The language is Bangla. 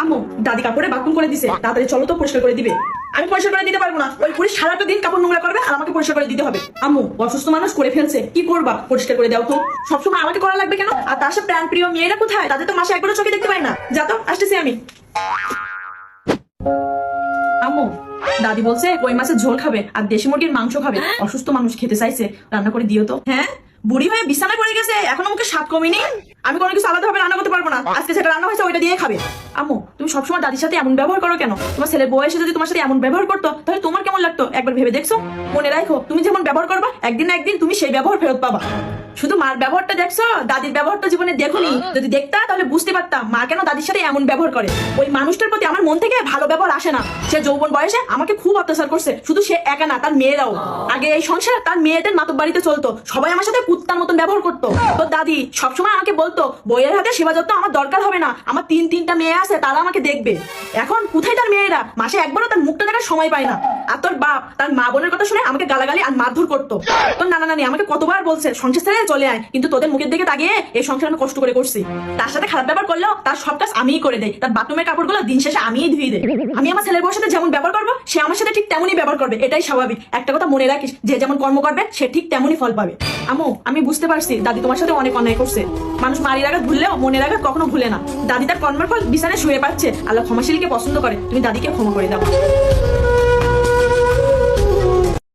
আম্মু, দাদি কাপড়ে বাথরুম করে দিছে, তাড়াতাড়ি চলো তো পরিষ্কার করে দিবে। আমি পরিষ্কার করে দিতে পারবো না, ওই পুরো সারাটা দিন কাপড় নোংরা করবে আর আমাকে পরিষ্কার করে দিতে হবে। আম্মু, অসুস্থ মানুষ করে ফেলছে, কি করবা, পরিষ্কার করে দাও তো। সবসময় আমাকে করা লাগবে কেন? আর তার সাথে প্রাণ প্রিয় মেয়েরা কোথায়? তাদের তো মাসে একবারও চোখে দেখতে পাই না। যা তো, আসতেছি আমি। আম্মু, দাদি বলছে কই মাছের ঝোল খাবে আর দেশি মুরগির মাংস খাবে। অসুস্থ মানুষ খেতে চাইছে, রান্না করে দিও তো। হ্যাঁ, বুড়ি হয়ে বিছানায় পড়ে গেছে, এখনো মুখে স্বাদ কমেনি। আমি কোনো কিছু আলাদা ভাবে রান্না করতে পারবো না, আজকে যেটা রান্না হয়েছে ওইটা দিয়ে খাবে। আম্মু, তুমি সবসময় দাদির সাথে এমন ব্যবহার করো কেন? তোমার ছেলের বয়সে যদি তোমার সাথে এমন ব্যবহার করতো তাহলে তোমার কেমন লাগতো একবার ভেবে দেখছো? মনে রাখো, তুমি যেমন ব্যবহার করবা একদিন না একদিন তুমি সেই ব্যবহার ফেরত পাবা। শুধু মার ব্যবহারটা দেখছো, দাদির ব্যবহারটা জীবনে দেখোনি। যদি দেখতা তাহলে বুঝতে পারতাম মা কেন দাদির সাথে এমন ব্যবহার করে। ওই মানুষটার প্রতি আমার মন থেকে ভালো ব্যবহার আসে না। সে যৌবন বয়সে আমাকে খুব অত্যাচার করছে, শুধু সে একা না, তার মেয়েরাও। আগে এই সংসার তার মেয়েদের মাতব বাড়িতে চলতো, সবাই আমার সাথে কুত্তার মতন ব্যবহার করতো। তো দাদি সবসময় আমাকে বলতো বইয়ের হাতে সেবা যত্ন আমার দরকার হবে না, আমার তিনটা মেয়ে আছে, তারা আমাকে দেখবে। এখন কোথায় তার মেয়েরা? মাসে একবারও তার মুখটা দেখার সময় পায় না। আর তোর বাপ তার মা বোনের কথা শুনে আমাকে গালাগালি আর মারধর করতো। তোর নানা নানি আমাকে কতবার বলছে সংসার ছেড়ে চলে আয়, কিন্তু তোদের মুখের দিকে তাকিয়ে এই সংসার আমি কষ্ট করে করছি। তার সাথে খারাপ ব্যবহার করলেও তার সব কাজ আমিই করে দেই, তার বাথরুমের কাপড়গুলো দিন শেষে আমিই ধুয়ে দেই। আমি আমার ছেলের বউর সাথে যেমন ব্যবহার করবো সে আমার সাথে ঠিক তেমনই ব্যবহার করবে, এটাই স্বাভাবিক। একটা কথা মনে রাখিস, যে যেমন কর্ম করবে সে ঠিক তেমনই ফল পাবে। আম্মু, আমি বুঝতে পারছি দাদি তোমার সাথে অনেক অন্যায় করছে। মানুষ মারির আঘাত ভুললেও মনের আঘাত কখনো ভুলে না। দাদি তার কর্মের ফল বিছানায় শুয়ে পাচ্ছে। আল্লাহ ক্ষমাশীলকে পছন্দ করে, তুমি দাদিকে ক্ষমা করে দাও।